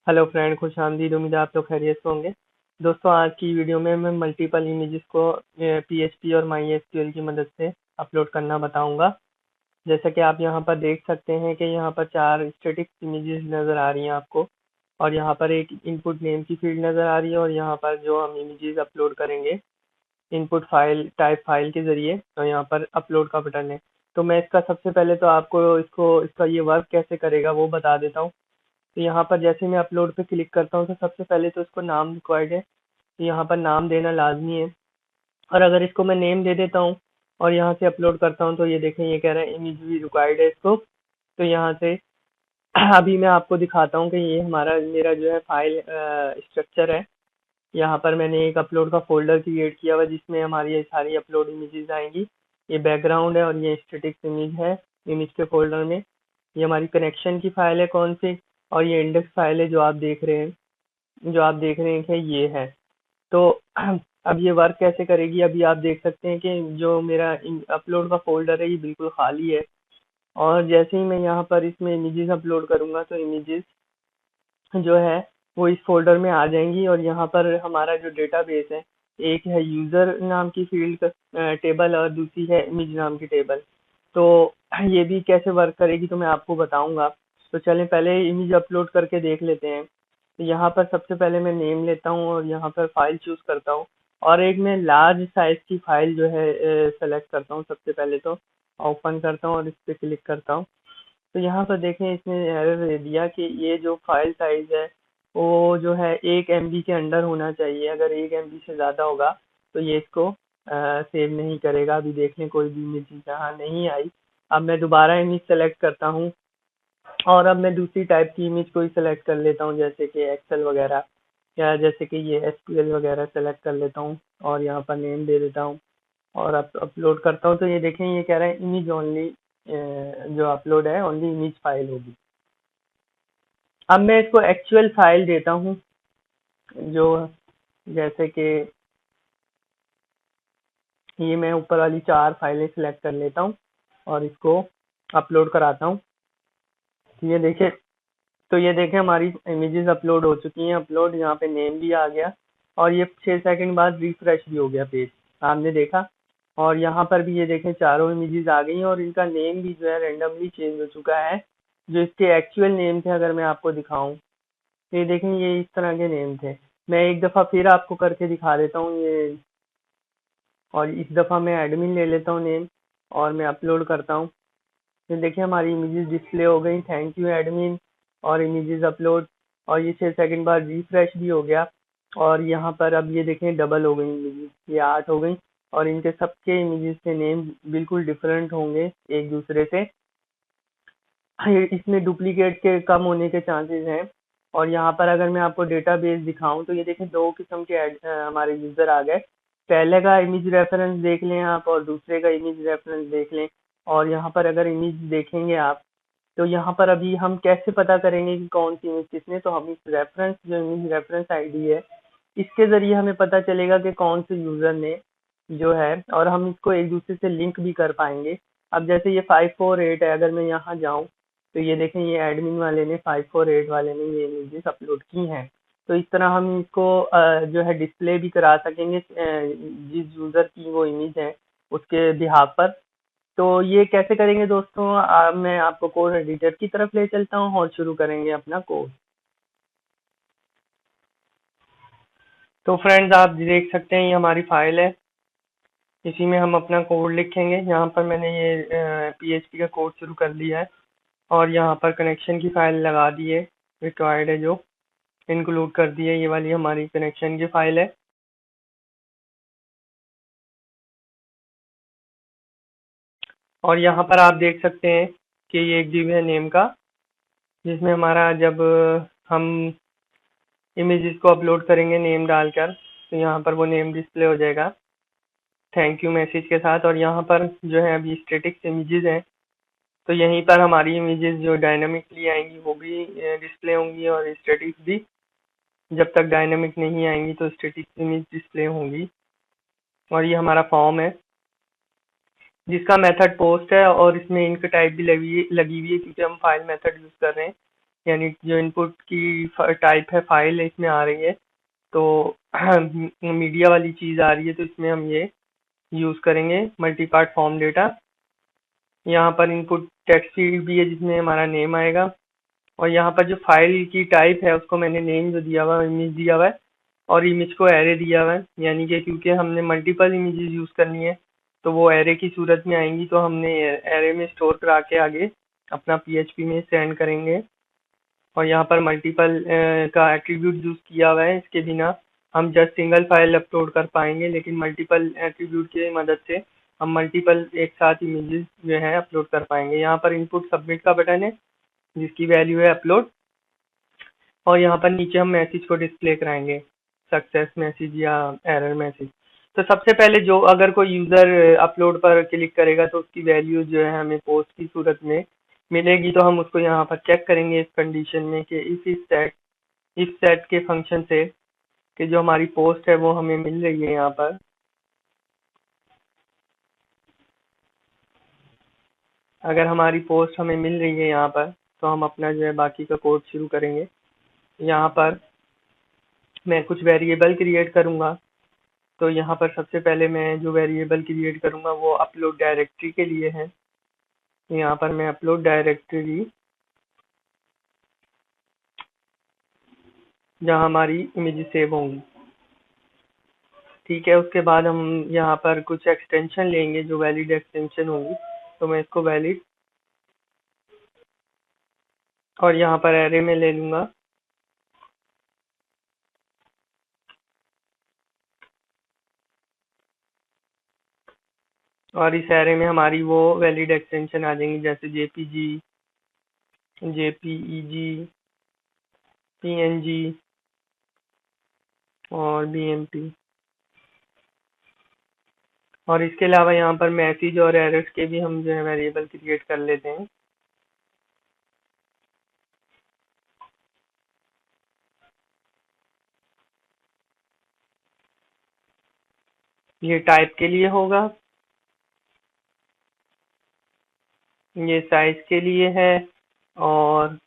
Hello friend, खुश आमदीद। उम्मीद है आप लोग खैरियत से होंगे। दोस्तों, आज की वीडियो में मैं मल्टीपल इमेजेस को पीएचपी और माई एसक्यूएल की मदद से अपलोड करना बताऊंगा। जैसा कि आप यहाँ पर देख सकते हैं कि यहाँ पर 4 स्टैटिक इमेजेस नज़र आ रही हैं आपको, और यहाँ पर एक इनपुट नेम की फील्ड नज़र आ रही है, और यहाँ पर जो हम इमेजेस अपलोड करेंगे इनपुट फाइल टाइप फाइल के ज़रिए, तो यहाँ पर अपलोड का बटन है। तो मैं इसका सबसे पहले तो आपको इसका ये वर्क कैसे करेगा वो बता देता हूँ। तो यहाँ पर जैसे मैं अपलोड पे क्लिक करता हूँ तो सबसे पहले तो इसको नाम रिक्वायर्ड है, तो यहाँ पर नाम देना लाजमी है। और अगर इसको मैं नेम दे देता हूँ और यहाँ से अपलोड करता हूँ तो ये देखें, ये कह रहा है इमेज भी रिक्वायर्ड है इसको। तो यहाँ से अभी मैं आपको दिखाता हूँ कि ये मेरा जो है फाइल स्ट्रक्चर है। यहाँ पर मैंने एक अपलोड का फोल्डर क्रिएट किया हुआ जिसमें हमारी ये सारी अपलोड इमेजेस आएंगी। ये बैकग्राउंड है और ये स्टैटिक इमेज है। इमेज के फोल्डर में ये हमारी कनेक्शन की फाइल है कौन सी, और ये इंडेक्स फाइल है जो आप देख रहे हैं कि ये है। तो अब ये वर्क कैसे करेगी, अभी आप देख सकते हैं कि जो मेरा अपलोड का फोल्डर है ये बिल्कुल खाली है। और जैसे ही मैं यहाँ पर इसमें इमेजेस अपलोड करूँगा तो इमेजेस जो है वो इस फोल्डर में आ जाएंगी। और यहाँ पर हमारा जो डेटाबेस है, एक है यूज़र नाम की फील्ड टेबल और दूसरी है इमेज नाम की टेबल। तो ये भी कैसे वर्क करेगी तो मैं आपको बताऊंगा। तो चलें पहले इमेज अपलोड करके देख लेते हैं। तो यहाँ पर सबसे पहले मैं नेम लेता हूँ और यहाँ पर फाइल चूज़ करता हूँ, और एक मैं लार्ज साइज की फाइल जो है सेलेक्ट करता हूँ। सबसे पहले तो ओपन करता हूँ और इस पर क्लिक करता हूँ। तो यहाँ पर देखें, इसने एरर दे दिया कि ये जो फाइल साइज है वो जो है 1 MB के अंडर होना चाहिए। अगर 1 MB से ज़्यादा होगा तो ये इसको सेव नहीं करेगा। अभी देख लें, कोई भी इमेज यहाँ नहीं आई। अब मैं दोबारा इमेज सेलेक्ट करता हूँ और अब मैं दूसरी टाइप की इमेज कोई सेलेक्ट कर लेता हूँ, जैसे कि एक्सेल वगैरह, या जैसे कि ये एसक्यूएल वगैरह सेलेक्ट कर लेता हूँ और यहाँ पर नेम दे देता हूँ और अब अपलोड करता हूँ। तो ये देखें, ये कह रहा है इमेज ओनली, जो अपलोड है ओनली इमेज फाइल होगी। अब मैं इसको एक्चुअल फाइल देता हूँ, जो जैसे कि ये मैं ऊपर वाली 4 फाइलें सिलेक्ट कर लेता हूँ और इसको अपलोड कराता हूँ। तो ये देखें हमारी इमेजेस अपलोड हो चुकी हैं। अपलोड, यहाँ पे नेम भी आ गया और ये 6 सेकंड बाद रिफ्रेश भी हो गया पेज, आपने देखा। और यहाँ पर भी ये देखें, चारों इमेजेस आ गई हैं और इनका नेम भी जो है रेंडमली चेंज हो चुका है। जो इसके एक्चुअल नेम थे, अगर मैं आपको दिखाऊं तो ये देखें, ये इस तरह के नेम थे। मैं एक दफ़ा फिर आपको करके दिखा देता हूँ ये, और इस दफ़ा मैं एडमिन ले लेता हूँ नेम और मैं अपलोड करता हूँ। ये देखिए, हमारी इमेजेस डिस्प्ले हो गई, थैंक यू एडमिन, और इमेजेस अपलोड। और ये 6 सेकंड बाद रिफ्रेश भी हो गया। और यहाँ पर अब ये देखें, डबल हो गई इमेजेस, ये 8 हो गई। और इनके सबके इमेजेस के नेम बिल्कुल डिफरेंट होंगे एक दूसरे से। इसमें डुप्लीकेट के कम होने के चांसेस हैं। और यहाँ पर अगर मैं आपको डेटाबेस दिखाऊं तो ये देखें, 2 किस्म के हमारे यूज़र आ गए। पहले का इमेज रेफरेंस देख लें आप और दूसरे का इमेज रेफरेंस देख लें। और यहाँ पर अगर इमेज देखेंगे आप तो यहाँ पर अभी हम कैसे पता करेंगे कि कौन सी इमेज किसने, तो हम इस रेफरेंस, जो इमेज रेफरेंस आईडी है, इसके ज़रिए हमें पता चलेगा कि कौन से यूज़र ने जो है, और हम इसको एक दूसरे से लिंक भी कर पाएंगे। अब जैसे ये 548 है, अगर मैं यहाँ जाऊँ तो ये देखें, ये एडमिन वाले ने, 548 वाले ने ये इमेजेस अपलोड की हैं। तो इस तरह हम इसको जो है डिस्प्ले भी करा सकेंगे जिस यूज़र की वो इमेज है उसके बिहाफ पर। तो ये कैसे करेंगे दोस्तों, मैं आपको कोड एडिटर की तरफ ले चलता हूँ और शुरू करेंगे अपना कोड। तो फ्रेंड्स, आप देख सकते हैं ये हमारी फाइल है, इसी में हम अपना कोड लिखेंगे। यहाँ पर मैंने ये पीएचपी का कोड शुरू कर दिया है और यहाँ पर कनेक्शन की फाइल लगा दी है, रिक्वायर्ड है जो इंक्लूड कर दी है। ये वाली हमारी कनेक्शन की फाइल है। और यहाँ पर आप देख सकते हैं कि ये एक div है नेम का, जिसमें हमारा जब हम इमेजेस को अपलोड करेंगे नेम डालकर तो यहाँ पर वो नेम डिस्प्ले हो जाएगा थैंक यू मैसेज के साथ। और यहाँ पर जो है अभी स्टैटिक इमेजेस हैं, तो यहीं पर हमारी इमेजेस जो डायनामिकली आएंगी वो भी डिस्प्ले होंगी, और स्टैटिक भी जब तक डायनामिक नहीं आएंगी तो स्टैटिक इमेज डिस्प्ले होंगी। और ये हमारा फॉर्म है जिसका मेथड पोस्ट है, और इसमें इंक टाइप भी लगी हुई है क्योंकि हम फाइल मेथड यूज़ कर रहे हैं। यानी जो इनपुट की टाइप है फाइल इसमें आ रही है, तो मीडिया वाली चीज़ आ रही है, तो इसमें हम ये यूज़ करेंगे मल्टी पार्ट फॉर्म डेटा। यहाँ पर इनपुट टेक्स्ट फील्ड भी है जिसमें हमारा नेम आएगा, और यहाँ पर जो फाइल की टाइप है उसको मैंने नेम जो दिया हुआ है इमेज दिया हुआ है, और इमेज को एरे दिया हुआ है, यानी कि क्योंकि हमने मल्टीपल इमेजेस यूज़ करनी है तो वो एरे की सूरत में आएंगी, तो हमने एरे में स्टोर करा के आगे अपना पीएचपी में सेंड करेंगे। और यहाँ पर मल्टीपल का एट्रीब्यूट यूज़ किया हुआ है, इसके बिना हम जस्ट सिंगल फाइल अपलोड कर पाएंगे, लेकिन मल्टीपल एट्रीब्यूट की मदद से हम मल्टीपल एक साथ इमेजेस जो है अपलोड कर पाएंगे। यहाँ पर इनपुट सबमिट का बटन है जिसकी वैल्यू है अपलोड, और यहाँ पर नीचे हम मैसेज को डिस्प्ले कराएंगे, सक्सेस मैसेज या एरर मैसेज। तो सबसे पहले जो अगर कोई यूज़र अपलोड पर क्लिक करेगा तो उसकी वैल्यू जो है हमें पोस्ट की सूरत में मिलेगी, तो हम उसको यहाँ पर चेक करेंगे इस कंडीशन में कि इफ सेट के फंक्शन से कि जो हमारी पोस्ट है वो हमें मिल रही है यहाँ पर। अगर हमारी पोस्ट हमें मिल रही है यहाँ पर तो हम अपना जो है बाकी का कोड शुरू करेंगे। यहाँ पर मैं कुछ वेरिएबल क्रिएट करूँगा, तो यहाँ पर सबसे पहले मैं जो वेरिएबल क्रिएट करूँगा वो अपलोड डायरेक्टरी के लिए है। यहाँ पर मैं अपलोड डायरेक्टरी जहाँ हमारी इमेज सेव होंगी, ठीक है। उसके बाद हम यहाँ पर कुछ एक्सटेंशन लेंगे जो वैलिड एक्सटेंशन होंगी, तो मैं इसको वैलिड और यहाँ पर एरे में ले लूँगा। और इस एरे में हमारी वो वैलिड एक्सटेंशन आ जाएंगी जैसे जेपीजी, जेपीईजी, पीएनजी और बीएमपी। और इसके अलावा यहाँ पर मैसेज और एरर्स के भी हम जो है वेरिएबल क्रिएट कर लेते हैं। ये टाइप के लिए होगा, ये साइज के लिए है, और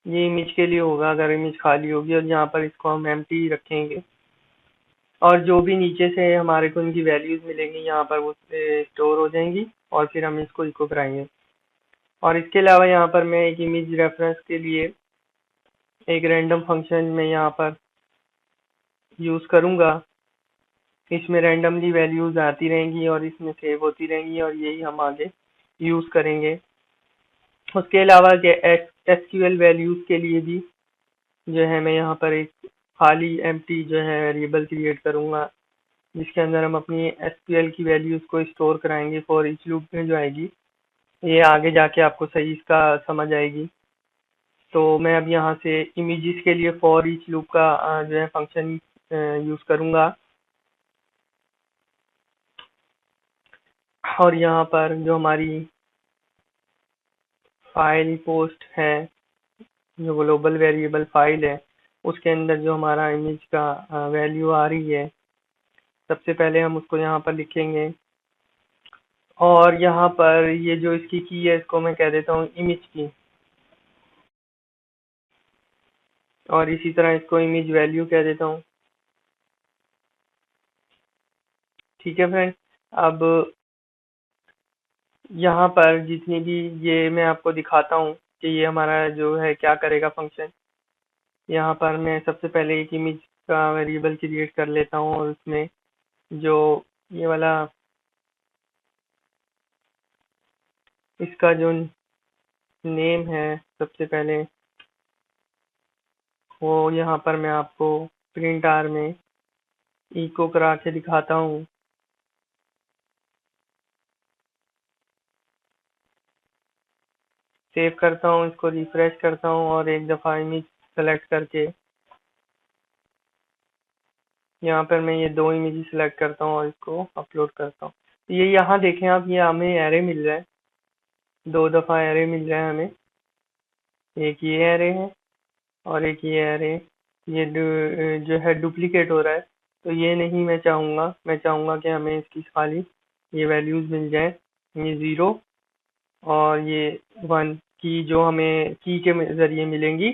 ये इमेज के लिए होगा अगर इमेज खाली होगी, और यहाँ पर इसको हम एम्प्टी रखेंगे। और जो भी नीचे से हमारे को इनकी वैल्यूज मिलेंगी यहाँ पर वो स्टोर हो जाएंगी, और फिर हम इसको इको कराएंगे। और इसके अलावा यहाँ पर मैं एक इमेज रेफरेंस के लिए एक रैंडम फंक्शन में यहाँ पर यूज़ करूँगा। इसमें रैंडमली वैल्यूज आती रहेंगी और इसमें सेव होती रहेंगी, और यही हम आगे यूज़ करेंगे। उसके अलावा एसक्यूएल वैल्यूज के लिए भी जो है मैं यहाँ पर एक खाली एम्प्टी जो है वेरिएबल क्रिएट करूँगा, जिसके अंदर हम अपनी एसक्यूएल की वैल्यूज को स्टोर कराएंगे फॉर ईच लूप में जो आएगी। ये आगे जाके आपको सही इसका समझ आएगी। तो मैं अब यहाँ से इमेजेस के लिए फॉर ईच लूप का जो है फंक्शन यूज़ करूँगा। और यहाँ पर जो हमारी फाइल पोस्ट है, जो ग्लोबल वेरिएबल फाइल है, उसके अंदर जो हमारा इमेज का वैल्यू आ रही है, सबसे पहले हम उसको यहाँ पर लिखेंगे। और यहाँ पर ये जो इसकी की है इसको मैं कह देता हूँ इमेज की, और इसी तरह इसको इमेज वैल्यू कह देता हूँ। ठीक है फ्रेंड। अब यहाँ पर जितनी भी ये मैं आपको दिखाता हूँ कि ये हमारा जो है क्या करेगा फंक्शन। यहाँ पर मैं सबसे पहले एक इमेज का वेरिएबल क्रिएट कर लेता हूँ, और उसमें जो ये वाला इसका जो नेम है सबसे पहले वो यहाँ पर मैं आपको प्रिंट आर में इको करा के दिखाता हूँ। सेव करता हूँ, इसको रिफ्रेश करता हूँ, और एक दफ़ा इमेज सेलेक्ट करके यहाँ पर मैं ये दो इमेज सेलेक्ट करता हूँ और इसको अपलोड करता हूँ। ये यहाँ देखें आप, ये हमें एरे मिल रहा है, दो दफ़ा एरे मिल रहा है हमें। एक ये एरे है और एक ये एरे। ये जो है डुप्लीकेट हो रहा है, तो ये नहीं मैं चाहूँगा। मैं चाहूँगा कि हमें इसकी खाली ये वैल्यूज़ मिल जाए, ये 0 और ये 1 की जो हमें की के ज़रिए मिलेंगी।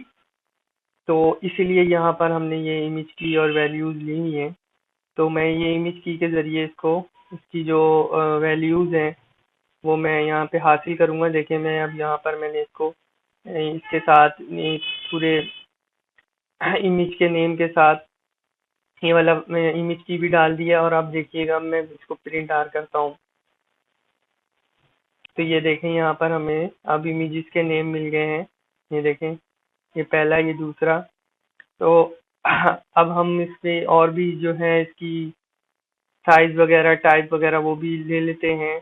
तो इसीलिए यहाँ पर हमने ये इमेज की और वैल्यूज़ ली हुई हैं। तो मैं ये इमेज की के ज़रिए इसको इसकी जो वैल्यूज़ हैं वो मैं यहाँ पे हासिल करूँगा। देखिए मैं अब यहाँ पर मैंने इसको इसके साथ पूरे इमेज के नेम के साथ ये वाला इमेज की भी डाल दिया। और अब देखिएगा मैं इसको प्रिंट आर करता हूँ। तो ये देखें यहाँ पर हमें अब इमेजेस के नेम मिल गए हैं। ये देखें, ये पहला, ये दूसरा। तो अब हम इस पे और भी जो है इसकी साइज वगैरह, टाइप वगैरह वो भी ले लेते हैं।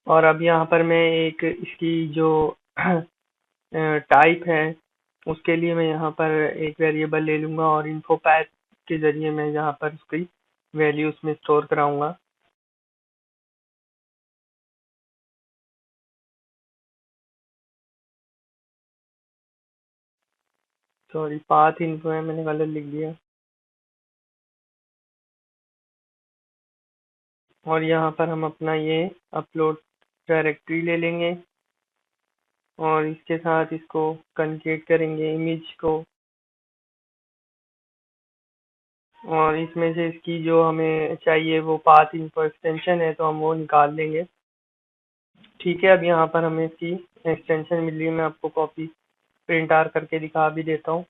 और अब यहाँ पर मैं एक इसकी जो टाइप है उसके लिए मैं यहाँ पर एक वेरिएबल ले लूंगा और इन्फो पैथ के जरिए मैं यहाँ पर उसकी वैल्यू उसमें स्टोर कराऊंगा। सॉरी, पाथ इन्फो है, मैंने गलत लिख दिया। और यहाँ पर हम अपना ये अपलोड डायरेक्टरी ले लेंगे और इसके साथ इसको कनकेट करेंगे इमेज को। और इसमें से इसकी जो हमें चाहिए वो पाथ इन्फो एक्सटेंशन है, तो हम वो निकाल लेंगे। ठीक है, अब यहाँ पर हमें इसकी एक्सटेंशन मिल रही है। मैं आपको कॉपी प्रिंट आर करके दिखा भी देता हूँ।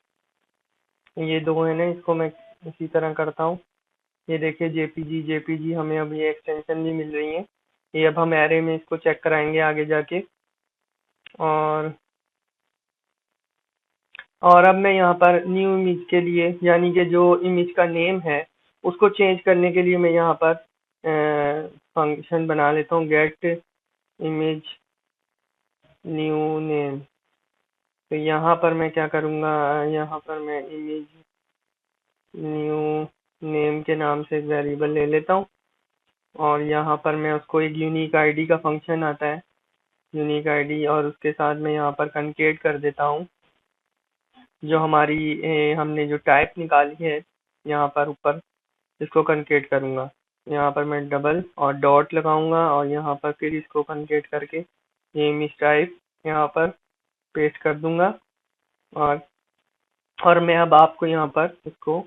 ये दो है ना, इसको मैं इसी तरह करता हूँ। ये देखिए जेपीजी जेपीजी हमें अब ये एक्सटेंशन भी मिल रही है। ये अब हम एरे में इसको चेक कराएंगे आगे जाके। और अब मैं यहाँ पर न्यू इमेज के लिए, यानी कि जो इमेज का नेम है उसको चेंज करने के लिए मैं यहाँ पर फंक्शन बना लेता हूँ, गेट इमेज न्यू नेम। तो यहाँ पर मैं क्या करूँगा, यहाँ पर मैं इमेज न्यू नेम के नाम से एक वेरिएबल ले लेता हूँ। और यहाँ पर मैं उसको एक यूनिक आईडी का फंक्शन आता है, यूनिक आईडी, और उसके साथ मैं यहाँ पर कनकेट कर देता हूँ जो हमारी हमने जो टाइप निकाली है यहाँ पर ऊपर, इसको कनकेट करूँगा। यहाँ पर मैं डबल और डॉट लगाऊंगा और यहाँ पर फिर इसको कनकेट करके ये इमेज टाइप यहाँ पर पेस्ट कर दूंगा। और मैं अब आपको यहाँ पर इसको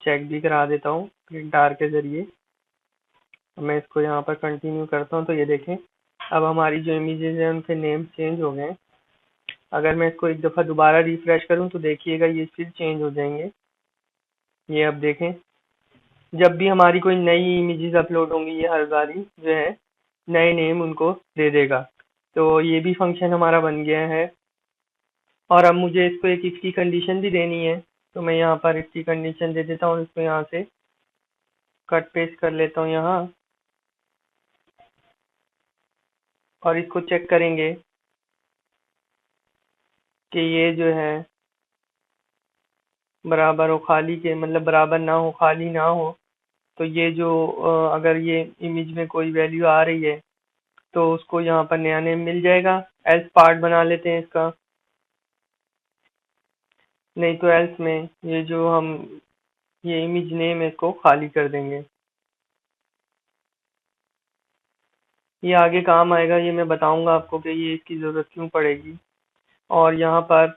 चेक भी करा देता हूँ प्रिंट आर के जरिए। मैं इसको यहाँ पर कंटिन्यू करता हूँ। तो ये देखें, अब हमारी जो इमेजेस हैं उनके नेम चेंज हो गए हैं। अगर मैं इसको एक दफ़ा दोबारा रिफ्रेश करूँ तो देखिएगा ये फिर चेंज हो जाएंगे। ये अब देखें, जब भी हमारी कोई नई इमेजेस अपलोड होंगी ये हर बारी जो है नए नेम उनको दे देगा। तो ये भी फंक्शन हमारा बन गया है। और अब मुझे इसको एक इसकी कंडीशन भी देनी है, तो मैं यहाँ पर इसकी कंडीशन दे देता हूँ। इसको यहाँ से कट पेस्ट कर लेता हूँ यहाँ, और इसको चेक करेंगे कि ये जो है बराबर हो खाली के, मतलब बराबर ना हो, खाली ना हो। तो ये जो अगर ये इमेज में कोई वैल्यू आ रही है तो उसको यहाँ पर नया नेम मिल जाएगा। एल्स पार्ट बना लेते हैं इसका, नहीं तो एल्स में ये जो हम ये इमेज नेम है इसको खाली कर देंगे। ये आगे काम आएगा, ये मैं बताऊंगा आपको कि ये इसकी ज़रूरत क्यों पड़ेगी। और यहाँ पर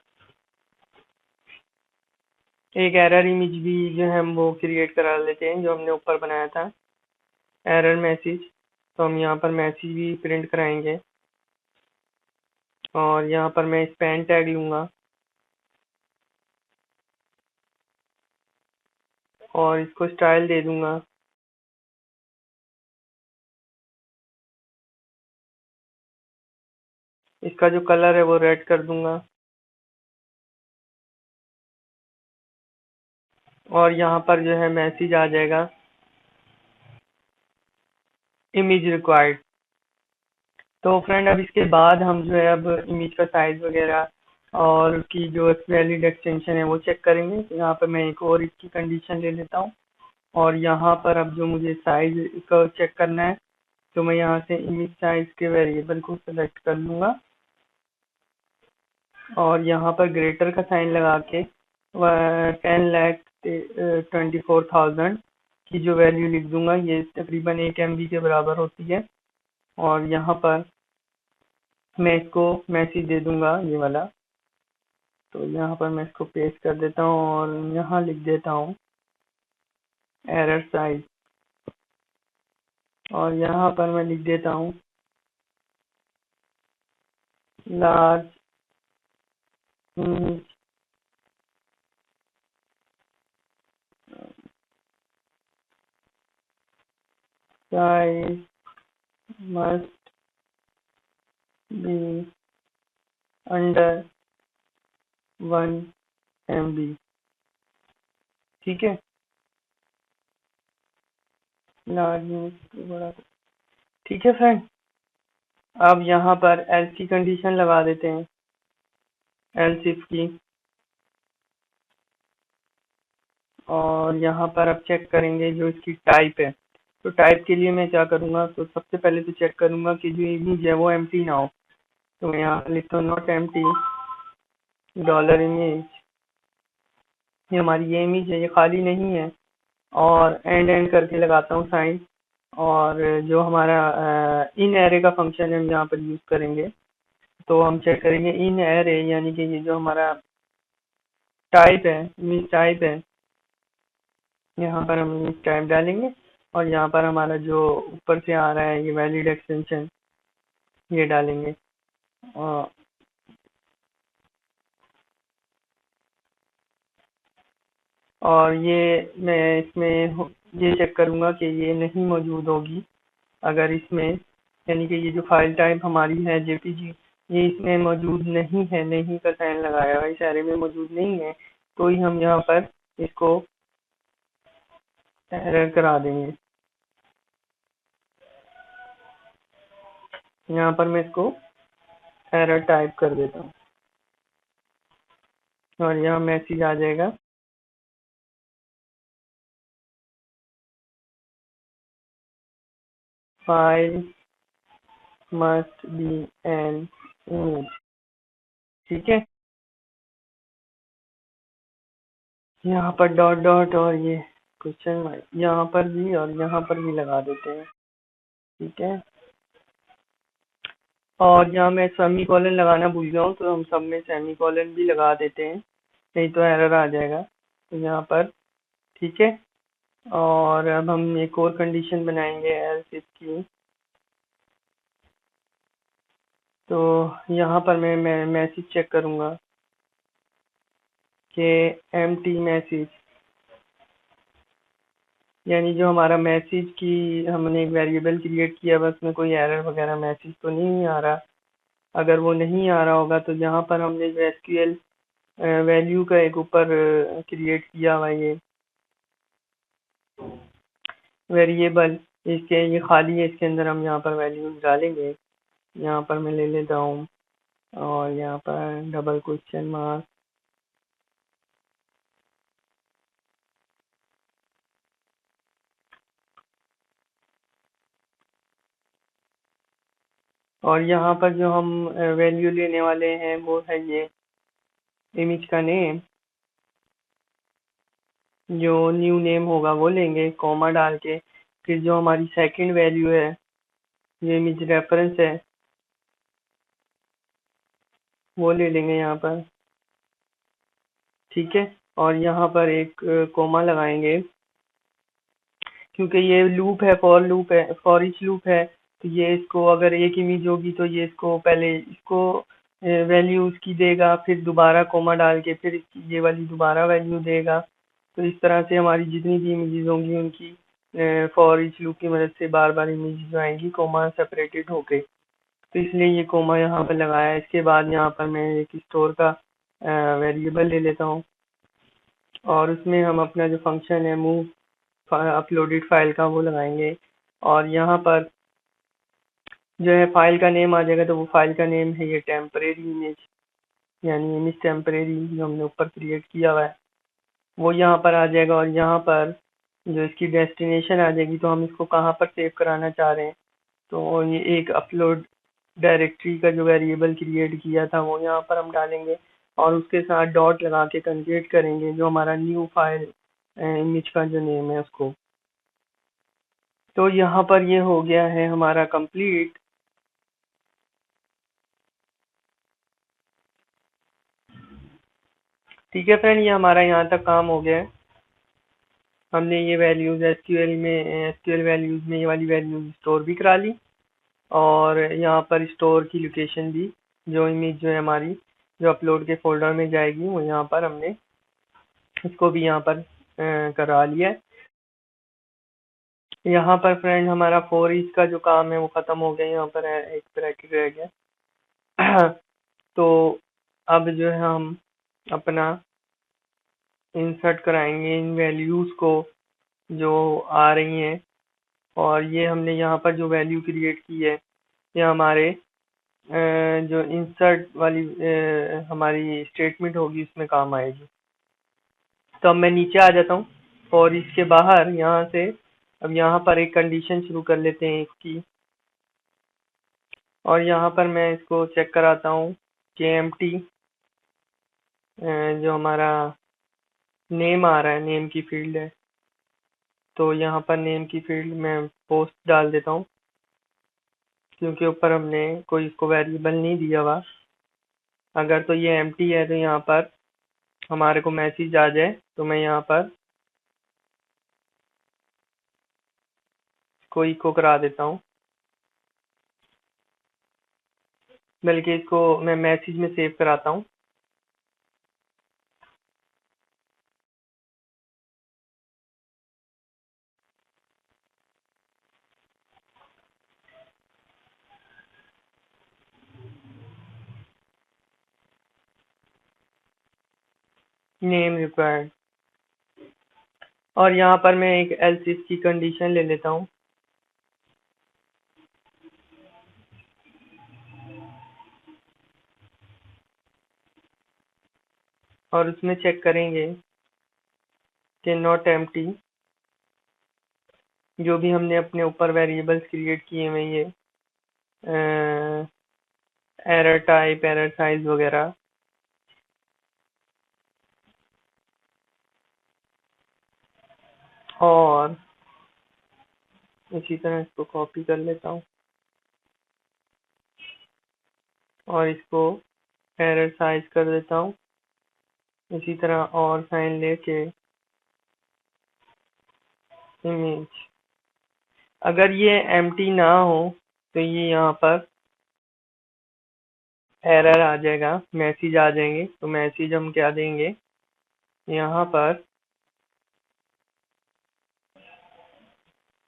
एक एरर इमेज भी जो है हम वो क्रिएट करा लेते हैं जो हमने ऊपर बनाया था, एरर मैसेज। तो हम यहाँ पर मैसेज भी प्रिंट कराएंगे। और यहाँ पर मैं स्पैन टैग लूँगा और इसको स्टाइल दे दूंगा। इसका जो कलर है वो रेड कर दूंगा। और यहाँ पर जो है मैसेज आ जाएगा इमेज रिक्वायर्ड। तो फ्रेंड अब इसके बाद हम जो है अब इमेज का साइज वगैरह और उसकी जो वैलिड एक्सटेंशन है वो चेक करेंगे। तो यहाँ पर मैं एक और इसकी कंडीशन ले लेता हूँ। और यहाँ पर अब जो मुझे साइज को चेक करना है, तो मैं यहाँ से इमेज साइज के वेरिएबल को सिलेक्ट कर लूंगा और यहाँ पर ग्रेटर का साइन लगा के 10,24,000 की जो वैल्यू लिख दूंगा, ये तकरीबन 1 MB के बराबर होती है। और यहाँ पर मैं इसको मैसेज दे दूंगा ये वाला, तो यहाँ पर मैं इसको पेस्ट कर देता हूँ और यहाँ लिख देता हूँ एरर साइज, और यहाँ पर मैं लिख देता हूँ large image size must be under 1 MB। ठीक है, लार्ज इमेज बड़ा। ठीक है फ्रेंड, अब यहाँ पर एल्स की कंडीशन लगा देते हैं, एल्स इफ की। और यहाँ पर अब चेक करेंगे जो इसकी टाइप है। तो टाइप के लिए मैं क्या करूँगा, तो सबसे पहले तो चेक करूँगा कि जो इमेज है वो एम्प्टी ना हो। तो मैं यहाँ लिखता हूँ नॉट एम्प्टी डॉलर इमेज, ये हमारी ये इमेज है, ये खाली नहीं है। और एंड एंड करके लगाता हूँ साइन। और जो हमारा इन एरे का फंक्शन है हम यहाँ पर यूज करेंगे। तो हम चेक करेंगे इन एरे, यानी कि ये जो हमारा टाइप है, इमेज टाइप है, यहाँ पर हम इमेज टाइप डालेंगे। और यहाँ पर हमारा जो ऊपर से आ रहा है ये वैलिड एक्सटेंशन, ये डालेंगे। और ये मैं इसमें ये चेक करूँगा कि ये नहीं मौजूद होगी अगर इसमें, यानी कि ये जो फाइल टाइप हमारी है जेपीजी, ये इसमें मौजूद नहीं है, नहीं का साइन लगाया हुआ इस एरे में मौजूद नहीं है, तो ही हम यहाँ पर इसको एरर करा देंगे। यहाँ पर मैं इसको एरर टाइप कर देता हूँ और यहाँ मैसेज आ जाएगा file must be an image. ठीक है, यहाँ पर डॉट डॉट और ये क्वेश्चन मार्क यहाँ पर भी और यहाँ पर भी लगा देते हैं। ठीक है, और यहाँ मैं सेमी कॉलन लगाना भूल गया हूँ, तो हम सब में सेमी कॉलन भी लगा देते हैं, नहीं तो एरर आ जाएगा। तो यहाँ पर ठीक है, और अब हम एक और कंडीशन बनाएंगे एल्स इफ की। तो यहाँ पर मैं मैसेज चेक करूँगा कि एम्प्टी मैसेज, यानी जो हमारा मैसेज की हमने एक वेरिएबल क्रिएट किया, बस में कोई एरर वगैरह मैसेज तो नहीं आ रहा। अगर वो नहीं आ रहा होगा तो यहाँ पर हमने जो एसक्यूएल वैल्यू का एक ऊपर क्रिएट किया हुआ ये वेरिएबल, इसके ये खाली है, इसके अंदर हम यहाँ पर वैल्यूज डालेंगे। यहाँ पर मैं ले लेता हूँ और यहाँ पर डबल क्वेश्चन मार्क, और यहाँ पर जो हम वैल्यू लेने वाले हैं वो है ये इमेज का नेम, जो न्यू नेम होगा वो लेंगे कॉमा डाल के। फिर जो हमारी सेकंड वैल्यू है, ये इमेज रेफरेंस है, वो ले लेंगे यहाँ पर। ठीक है, और यहाँ पर एक कोमा लगाएंगे, क्योंकि ये लूप है, फॉर लूप है, फॉर ईच लूप है। तो ये इसको अगर एक इमेज होगी तो ये इसको पहले इसको वैल्यू उसकी देगा, फिर दोबारा कोमा डाल के फिर ये वाली दोबारा वैल्यू देगा। तो इस तरह से हमारी जितनी भी इमेजेस होंगी उनकी फॉर ईच लूप की मदद से बार बार इमेजेस आएंगी कोमा सेपरेटेड होके। तो इसलिए ये कोमा यहाँ पर लगाया है। इसके बाद यहाँ पर मैं एक स्टोर का वेरिएबल ले लेता हूँ और उसमें हम अपना जो फंक्शन है मूव अपलोडेड फाइल का वो लगाएंगे। और यहाँ पर जो है फाइल का नेम आ जाएगा, तो वो फाइल का नेम है ये टेम्परेरी इमेज, यानी इमेज टेम्परेरी जो हमने ऊपर क्रिएट किया हुआ है वो यहाँ पर आ जाएगा। और यहाँ पर जो इसकी डेस्टिनेशन आ जाएगी, तो हम इसको कहाँ पर सेव कराना चाह रहे हैं। तो ये एक अपलोड डायरेक्टरी का जो वेरिएबल क्रिएट किया था वो यहाँ पर हम डालेंगे, और उसके साथ डॉट लगा के कंकेट करेंगे जो हमारा न्यू फाइल इमेज का जो नेम है उसको। तो यहाँ पर ये हो गया है हमारा कंप्लीट। ठीक है फ्रेंड, ये हमारा यहाँ तक काम हो गया है। हमने ये वैल्यूज एसक्यूएल वैल्यूज में ये वाली वैल्यूज स्टोर भी करा ली, और यहाँ पर स्टोर की लोकेशन भी, जो इमेज जो है हमारी जो अपलोड के फोल्डर में जाएगी वो यहाँ पर हमने इसको भी यहाँ पर करा लिया है। यहाँ पर फ्रेंड हमारा फॉर ईच का जो काम है वो खत्म हो गया। यहाँ पर एक ब्रैकेट रह गया। तो अब जो है हम अपना इंसर्ट कराएंगे इन वैल्यूज को जो आ रही हैं, और ये हमने यहाँ पर जो वैल्यू क्रिएट की है ये हमारे जो इंसर्ट वाली हमारी स्टेटमेंट होगी उसमें काम आएगी। तो अब मैं नीचे आ जाता हूँ और इसके बाहर यहाँ से अब यहाँ पर एक कंडीशन शुरू कर लेते हैं इसकी, और यहाँ पर मैं इसको चेक कराता हूँ कि एम्प्टी जो हमारा नेम आ रहा है, नेम की फील्ड है, तो यहाँ पर नेम की फील्ड में पोस्ट डाल देता हूँ, क्योंकि ऊपर हमने कोई इसको वेरिएबल नहीं दिया हुआ। अगर तो ये एम्प्टी है तो यहाँ पर हमारे को मैसेज आ जाए, तो मैं यहाँ पर इसको इको करा देता हूँ, बल्कि इसको मैं मैसेज में सेव कराता हूँ। नेम रिक्वायर्ड, और यहाँ पर मैं एक एल्स इफ की कंडीशन ले लेता हूँ। और उसमें चेक करेंगे कि नॉट एम्प्टी, जो भी हमने अपने ऊपर वेरिएबल्स क्रिएट किए हुए ये एरर टाइप, एरर साइज वगैरह, और इसी तरह इसको कॉपी कर लेता हूँ और इसको एरर साइज कर देता हूँ इसी तरह, और साइन लेके इमेज। अगर ये एम्प्टी ना हो तो ये यहाँ पर एरर आ जाएगा, मैसेज आ जाएंगे। तो मैसेज हम क्या देंगे, यहाँ पर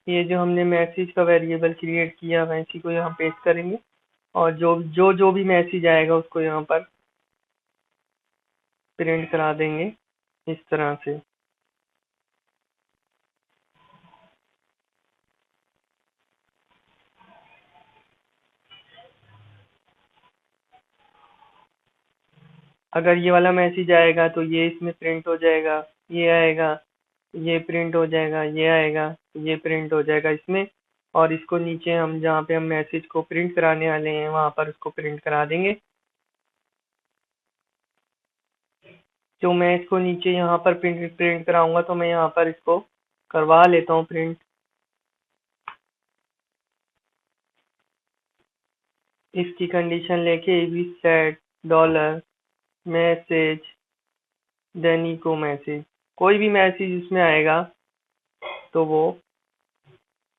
ये जो हमने मैसेज का वेरिएबल क्रिएट किया है इसी को यहाँ पेस्ट करेंगे, और जो भी मैसेज आएगा उसको यहाँ पर प्रिंट करा देंगे इस तरह से। अगर ये वाला मैसेज आएगा तो ये इसमें प्रिंट हो जाएगा, ये आएगा ये प्रिंट हो जाएगा, ये आएगा ये प्रिंट हो जाएगा इसमें, और इसको नीचे हम जहाँ पे हम मैसेज को प्रिंट कराने वाले हैं वहां पर उसको प्रिंट करा देंगे। तो मैं इसको नीचे यहाँ पर प्रिंट प्रिंट कराऊंगा, तो मैं यहाँ पर इसको करवा लेता हूँ प्रिंट। इसकी कंडीशन लेके we set dollar message then echo message, कोई भी मैसेज इसमें आएगा तो वो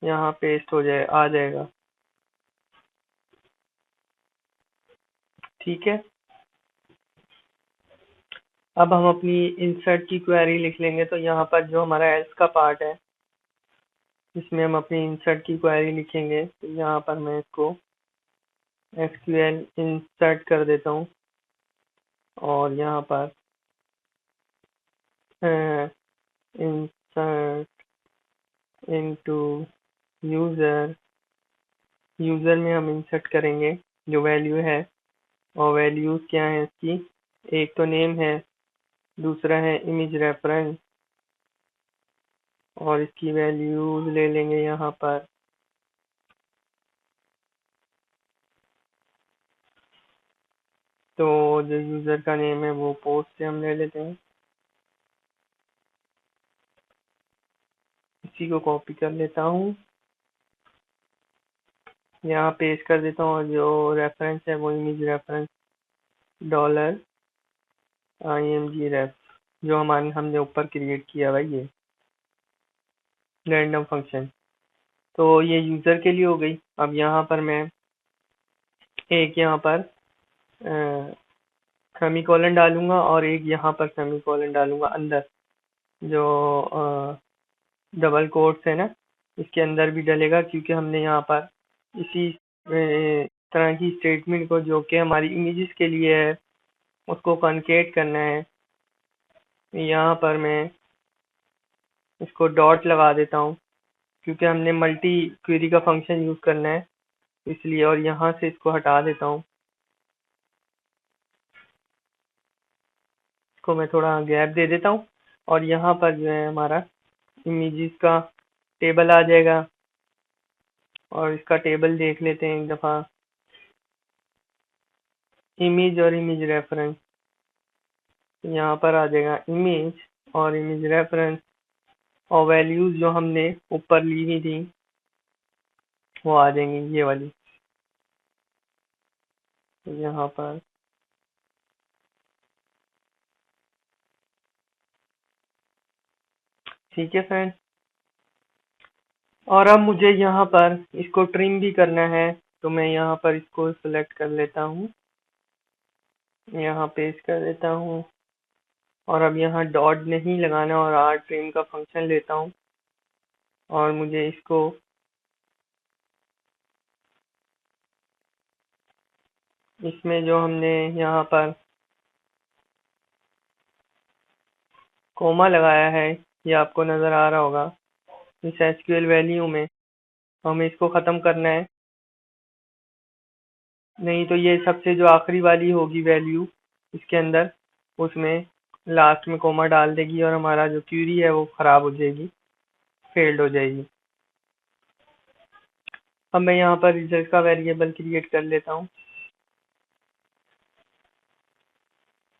यहाँ पेस्ट हो जाए आ जाएगा। ठीक है, अब हम अपनी इंसर्ट की क्वेरी लिख लेंगे। तो यहाँ पर जो हमारा एल्स का पार्ट है इसमें हम अपनी इंसर्ट की क्वेरी लिखेंगे। तो यहाँ पर मैं इसको एसक्यूएल इंसर्ट कर देता हूँ, और यहाँ पर इंसर्ट इनटू यूजर, यूजर में हम इंसर्ट करेंगे जो वैल्यू है, और वैल्यूज क्या है इसकी, एक तो नेम है, दूसरा है इमेज रेफरेंस, और इसकी वैल्यूज ले लेंगे यहाँ पर। तो जो यूजर का नेम है वो पोस्ट से हम ले लेते हैं, इसी को कॉपी कर लेता हूँ, यहाँ पेस्ट कर देता हूँ, और जो रेफरेंस है वो image reference dollar img ref, जो हमने ऊपर क्रिएट किया भाई, ये रैंडम फंक्शन। तो ये यूजर के लिए हो गई। अब यहाँ पर मैं एक यहाँ पर सेमीकोलन डालूंगा और एक यहाँ पर सेमीकोलन डालूंगा अंदर, जो डबल कोट्स है ना, इसके अंदर भी डलेगा, क्योंकि हमने यहाँ पर इसी तरह की स्टेटमेंट को, जो कि हमारी इमेजेस के लिए है, उसको कॉन्केट करना है। यहाँ पर मैं इसको डॉट लगा देता हूँ, क्योंकि हमने मल्टी क्वेरी का फंक्शन यूज करना है इसलिए, और यहाँ से इसको हटा देता हूँ, इसको मैं थोड़ा गैप दे देता हूँ, और यहाँ पर जो है हमारा इमेजेस का टेबल आ जाएगा, और इसका टेबल देख लेते हैं एक दफ़ा। इमेज और इमेज रेफरेंस, यहाँ पर आ जाएगा इमेज और इमेज रेफरेंस, और वैल्यूज जो हमने ऊपर ली हुई थी वो आ जाएंगी, ये वाली यहाँ पर। ठीक है फ्रेंड, और अब मुझे यहाँ पर इसको ट्रिम भी करना है, तो मैं यहाँ पर इसको सिलेक्ट कर लेता हूँ, यहाँ पेस्ट कर देता हूँ, और अब यहाँ डॉट नहीं लगाना, और आर ट्रिम का फंक्शन लेता हूँ, और मुझे इसको इसमें जो हमने यहाँ पर कोमा लगाया है, ये आपको नज़र आ रहा होगा इस एसक्यूएल वैल्यू में, तो हमें इसको ख़त्म करना है। नहीं तो ये सबसे जो आखिरी वाली होगी वैल्यू इसके अंदर, उसमें लास्ट में कोमा डाल देगी, और हमारा जो क्यूरी है वो ख़राब हो जाएगी, फेल्ड हो जाएगी। अब मैं यहाँ पर रिजल्ट का वेरिएबल क्रिएट कर लेता हूँ,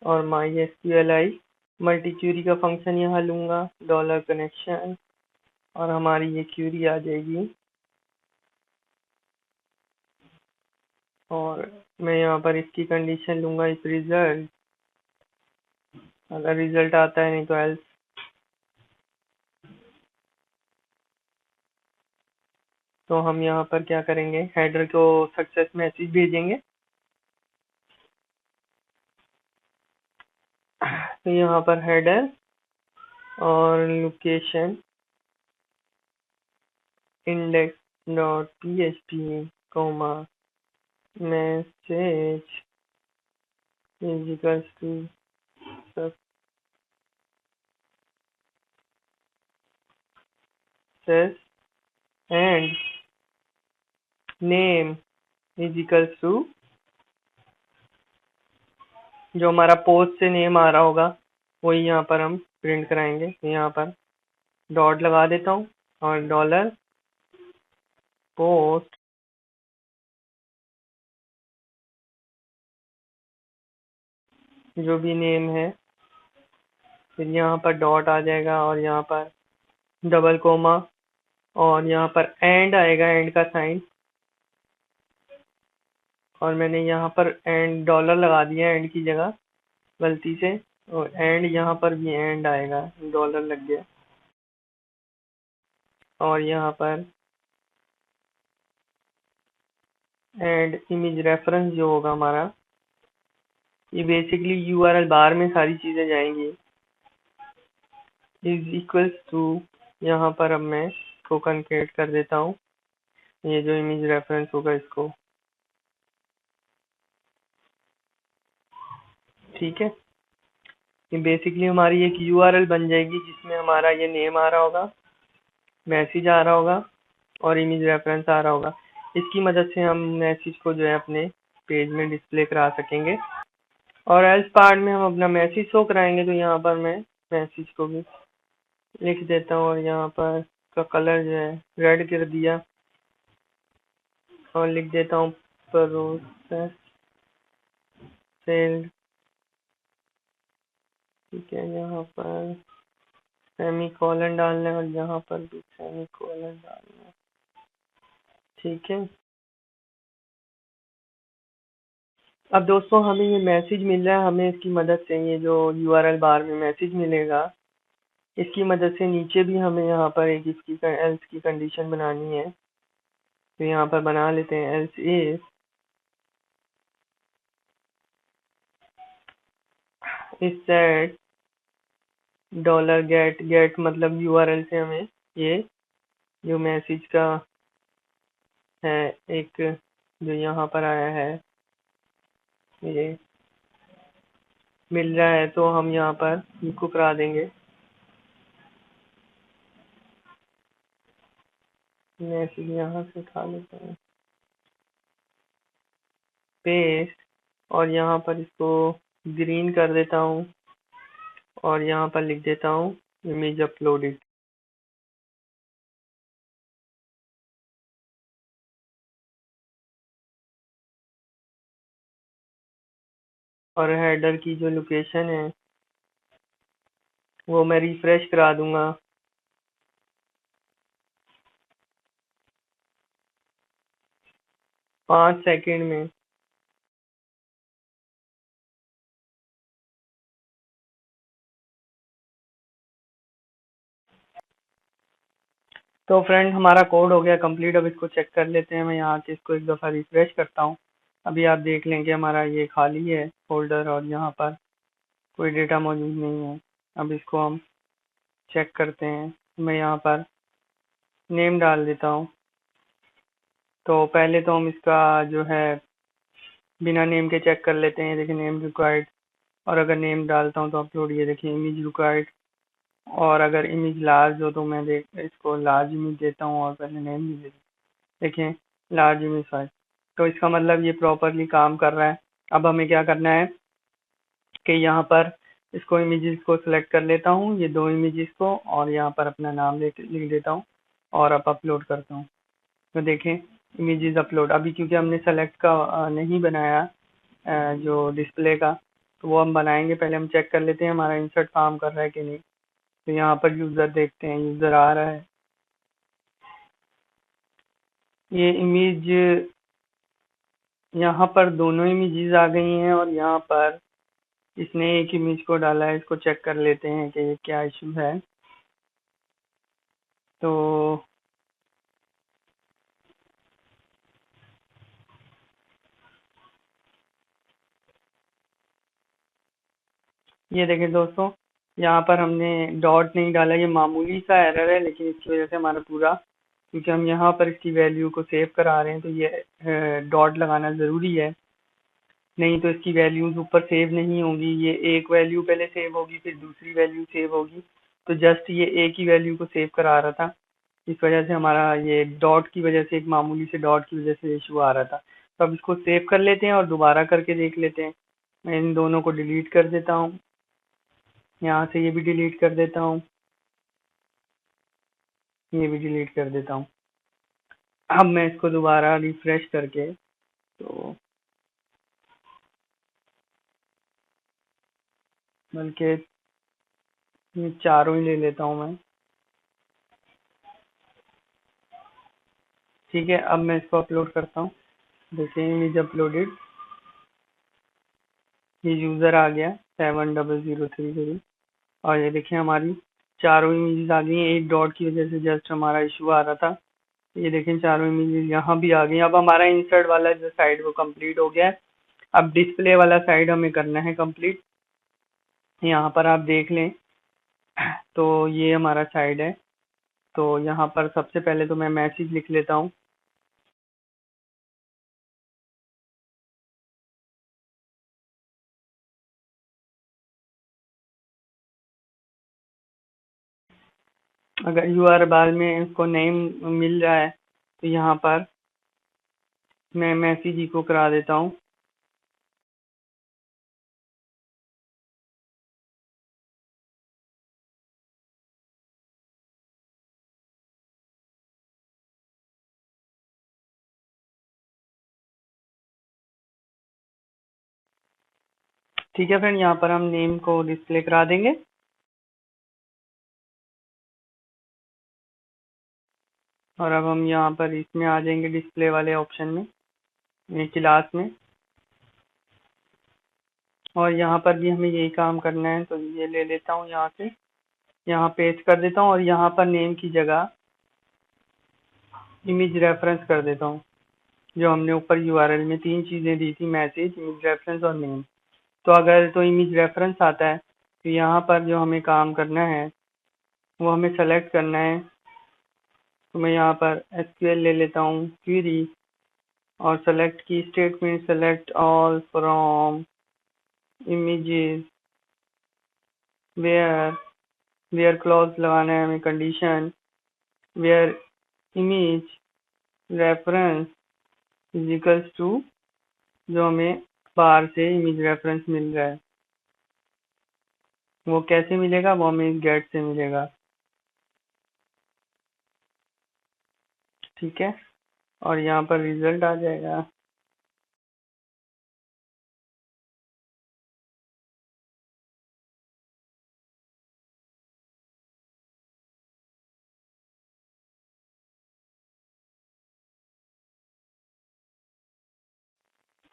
और my SQL I multi query का फंक्शन यहाँ लूँगा, डॉलर कनेक्शन, और हमारी ये क्यूरी आ जाएगी। और मैं यहाँ पर इसकी कंडीशन लूँगा इस रिजल्ट, अगर रिजल्ट आता है, नहीं तो एल्स। तो हम यहाँ पर क्या करेंगे, हेडर को सक्सेस मैसेज भेजेंगे। तो यहाँ पर हेडर और location index dot php comma message is equals to success and name is equals to, जो हमारा पोस्ट से नेम आ रहा होगा वही यहाँ पर हम प्रिंट कराएंगे। तो यहाँ पर डॉट लगा देता हूँ, और डॉलर पोस्ट जो भी नेम है, फिर यहाँ पर डॉट आ जाएगा, और यहाँ पर डबल कोमा, और यहाँ पर एंड आएगा, एंड का साइन, और मैंने यहाँ पर एंड डॉलर लगा दिया एंड की जगह गलती से, और एंड यहाँ पर भी एंड आएगा, डॉलर लग गया। और यहाँ पर एंड इमेज रेफरेंस जो होगा हमारा, ये बेसिकली यूआरएल बार में सारी चीज़ें जाएंगी, इज इक्वल्स टू, यहाँ पर अब मैं इसको कॉन्केट कर देता हूँ, ये जो इमेज रेफरेंस होगा इसको। ठीक है, ये बेसिकली हमारी एक यूआरएल बन जाएगी, जिसमें हमारा ये नेम आ रहा होगा, मैसेज आ रहा होगा, और इमेज रेफरेंस आ रहा होगा। इसकी मदद से हम मैसेज को जो है अपने पेज में डिस्प्ले करा सकेंगे, और एल्स पार्ट में हम अपना मैसेज शो कराएंगे। तो यहाँ पर मैं मैसेज को भी लिख देता हूँ और यहाँ पर का कलर जो है रेड कर दिया और लिख देता हूँ प्रोसेस सेल्ड। ठीक है, यहाँ पर सेमी कॉलन डालना है और यहाँ पर भी सेमी कॉलन डालना है। ठीक है, अब दोस्तों हमें ये मैसेज मिल रहा है, हमें इसकी मदद से ये जो यूआरएल बार में मैसेज मिलेगा इसकी मदद से नीचे भी हमें यहाँ पर एक इसकी एल्स की कंडीशन बनानी है। तो यहाँ पर बना लेते हैं else is set dollar get. Get मतलब यूआरएल से हमें ये जो मैसेज का है एक जो यहाँ पर आया है ये मिल रहा है, तो हम यहाँ पर इनको करा देंगे मैसेज। यहाँ से उठा लेते हैं पेस्ट और यहाँ पर इसको ग्रीन कर देता हूँ और यहाँ पर लिख देता हूँ इमेज अपलोडेड। और हेडर की जो लोकेशन है वो मैं रिफ्रेश करा दूंगा। 5 सेकंड में। तो फ्रेंड हमारा कोड हो गया कंप्लीट। अब इसको चेक कर लेते हैं। मैं यहाँ से इसको एक दफ़ा रिफ्रेश करता हूँ। अभी आप देख लें कि हमारा ये खाली है फोल्डर और यहाँ पर कोई डेटा मौजूद नहीं है। अब इसको हम चेक करते हैं। मैं यहाँ पर नेम डाल देता हूँ। तो पहले तो हम इसका जो है बिना नेम के चेक कर लेते हैं। देखिए नेम रिक्वायर्ड, और अगर नेम डालता हूँ तो अपलोड, ये देखिए इमेज रिक्वायर्ड। और अगर इमेज लार्ज हो तो मैं देख इसको लार्ज इमेज देता हूँ और पहले नेम भी देखें लार्ज इमेज फाइल। तो इसका मतलब ये प्रॉपरली काम कर रहा है। अब हमें क्या करना है कि यहाँ पर इसको इमेजेस को सिलेक्ट कर लेता हूँ, ये दो इमेजेस को, और यहाँ पर अपना नाम लिख देता हूँ और अब अपलोड करता हूँ। तो देखें इमेजेस अपलोड। अभी क्योंकि हमने सेलेक्ट का नहीं बनाया जो डिस्प्ले का, तो वो हम बनाएंगे। पहले हम चेक कर लेते हैं हमारा इंसर्ट काम कर रहा है कि नहीं। तो यहाँ पर यूज़र देखते हैं, यूज़र आ रहा है। ये इमेज यहाँ पर दोनों इमेजेस आ गई हैं और यहाँ पर इसने एक इमेज को डाला है। इसको चेक कर लेते हैं कि क्या इशू है। तो ये देखें दोस्तों, यहाँ पर हमने डॉट नहीं डाला। ये मामूली सा एरर है, लेकिन इसकी वजह से हमारा पूरा, क्योंकि हम यहाँ पर इसकी वैल्यू को सेव करा रहे हैं तो ये डॉट लगाना ज़रूरी है। नहीं तो इसकी वैल्यूज ऊपर सेव नहीं होंगी। ये एक वैल्यू पहले सेव होगी, फिर दूसरी वैल्यू सेव होगी। तो जस्ट ये एक ही वैल्यू को सेव करा रहा था। इस वजह से हमारा ये डॉट की वजह से, एक मामूली से डॉट की वजह से इशू आ रहा था। तो अब इसको सेव कर लेते हैं और दोबारा करके देख लेते हैं। मैं इन दोनों को डिलीट कर देता हूँ। यहाँ से ये भी डिलीट कर देता हूँ, ये भी डिलीट कर देता हूँ। अब मैं इसको दोबारा रिफ्रेश करके, तो बल्कि ये चारों ही ले लेता हूँ मैं। ठीक है, अब मैं इसको अपलोड करता हूँ। देखिए इमेज अपलोडेड, ये यूज़र आ गया 7003 और ये देखिए हमारी चारों इमेजेस आ गई हैं। एक डॉट की वजह से जस्ट हमारा इशू आ रहा था। ये देखें चारों इमेजेस यहाँ भी आ गई। अब हमारा इंसर्ट वाला जो साइड वो कंप्लीट हो गया है। अब डिस्प्ले वाला साइड हमें करना है कंप्लीट। यहाँ पर आप देख लें तो ये हमारा साइड है। तो यहाँ पर सबसे पहले तो मैं मैसेज लिख लेता हूँ। अगर यूआरएल बार में इसको नेम मिल रहा है तो यहाँ पर मैं मैसेज इको करा देता हूँ। ठीक है फ्रेंड, यहाँ पर हम नेम को डिस्प्ले करा देंगे। और अब हम यहाँ पर इसमें आ जाएंगे डिस्प्ले वाले ऑप्शन में, क्लास में। और यहाँ पर भी हमें यही काम करना है, तो ये ले लेता हूँ यहाँ से, यहाँ पेस्ट कर देता हूँ और यहाँ पर नेम की जगह इमेज रेफरेंस कर देता हूँ। जो हमने ऊपर यूआरएल में 3 चीजें दी थी, मैसेज, इमेज रेफरेंस और नेम। तो अगर तो इमेज रेफरेंस आता है, तो यहाँ पर जो हमें काम करना है वो हमें सेलेक्ट करना है। तो मैं यहाँ पर एसक्यूएल ले लेता हूँ, क्वेरी, और सेलेक्ट की statement, select all from images where, where clause लगाना है हमें, condition where image reference is equals to, जो हमें बाहर से इमेज रेफरेंस मिल रहा है वो कैसे मिलेगा, वो हमें गेट से मिलेगा। ठीक है, और यहाँ पर रिजल्ट आ जाएगा।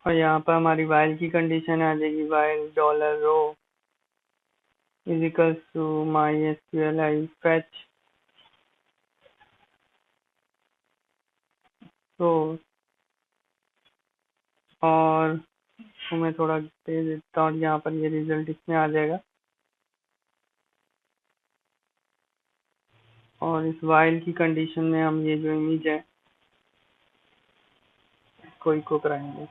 और यहाँ पर हमारी वाइल की कंडीशन आ जाएगी, while dollar row is equals to my SQL I fetch. तो और तो मैं थोड़ा दे देता हूँ, यहाँ पर ये रिजल्ट इसमें आ जाएगा। और इस वाइल की कंडीशन में हम ये जो इमेज है इसको इको कराएंगे।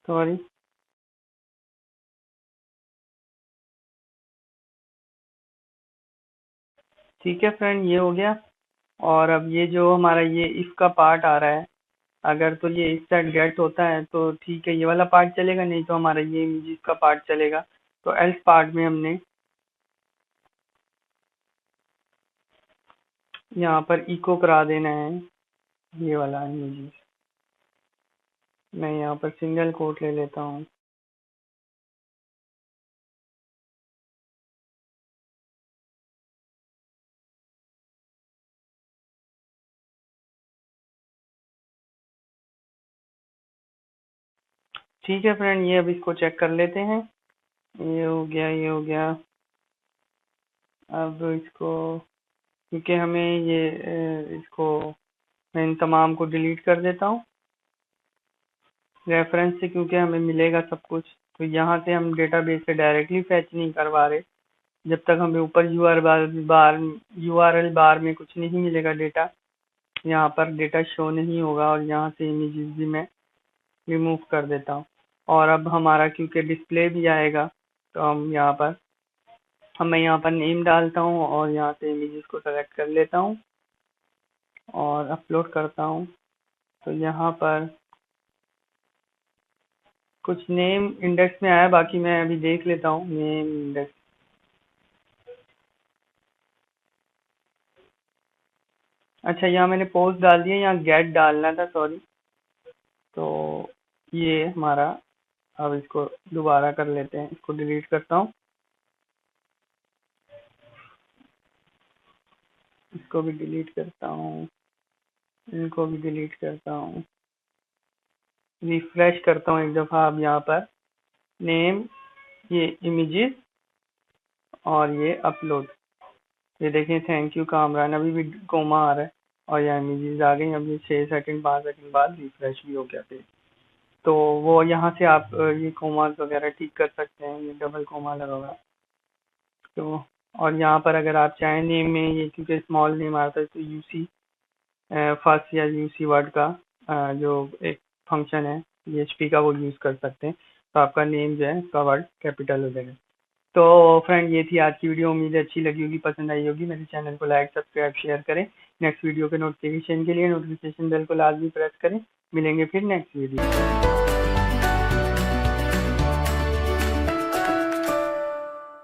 सॉरी, ठीक है फ्रेंड, ये हो गया। और अब ये जो हमारा ये इफ का पार्ट आ रहा है, अगर तो ये इस साइड गेट होता है तो ठीक है, ये वाला पार्ट चलेगा, नहीं तो हमारा ये इमेजेस का पार्ट चलेगा। तो एल्स पार्ट में हमने यहाँ पर इको करा देना है ये वाला इमेजेस। मैं यहाँ पर सिंगल कोट ले लेता हूँ। ठीक है फ्रेंड, ये अब इसको चेक कर लेते हैं। ये हो गया, ये हो गया। अब इसको, क्योंकि हमें ये इसको, मैं इन तमाम को डिलीट कर देता हूँ रेफरेंस से, क्योंकि हमें मिलेगा सब कुछ। तो यहाँ से हम डेटाबेस से डायरेक्टली फैच नहीं करवा रहे, जब तक हमें ऊपर यूआरएल बार में कुछ नहीं मिलेगा डेटा, यहाँ पर डेटा शो नहीं होगा। और यहाँ से इमेजेस भी मैं रिमूव कर देता हूँ। और अब हमारा क्योंकि डिस्प्ले भी आएगा, तो मैं यहाँ पर नेम डालता हूँ और यहाँ से इमेजेस को सेलेक्ट कर लेता हूँ और अपलोड करता हूँ। तो यहाँ पर कुछ नेम इंडेक्स में आया, बाकी मैं अभी देख लेता हूँ नेम इंडेक्स। अच्छा, यहाँ मैंने पोस्ट डाल दिया, यहाँ गेट डालना था, सॉरी। तो ये हमारा, अब इसको दोबारा कर लेते हैं, इसको डिलीट करता हूँ, इसको भी डिलीट करता हूँ, इनको भी डिलीट करता हूँ, रिफ्रेश करता हूँ एक दफ़ा। अब यहाँ पर नेम, ये इमेजेस, और ये अपलोड। ये देखें, थैंक यू कामरान, अभी भी कोमा आ रहा है और यहाँ इमेजेस आ गई। अभी 6 सेकंड 5 सेकंड बाद रिफ्रेश भी हो गया पेज। तो वो यहाँ से आप ये कोमास वगैरह ठीक कर सकते हैं, ये डबल कोमा लगा हुआ है। तो और यहाँ पर अगर आप चाहें नेम में, ये क्योंकि स्मॉल नेम आता है, तो यूसी फर्स्ट या यूसी वर्ड का जो एक फंक्शन है PHP का, वो यूज़ कर सकते हैं। तो आपका नेम जो है उसका वर्ड कैपिटल हो जाएगा। तो फ्रेंड ये थी आज की वीडियो, उम्मीद है अच्छी लगी होगी, पसंद आई होगी। मेरे चैनल को लाइक सब्सक्राइब शेयर करें। नेक्स्ट वीडियो के नोटिफिकेशन के लिए नोटिफिकेशन बेल को लाजमी प्रेस करें। मिलेंगे फिर नेक्स्ट वीडियो।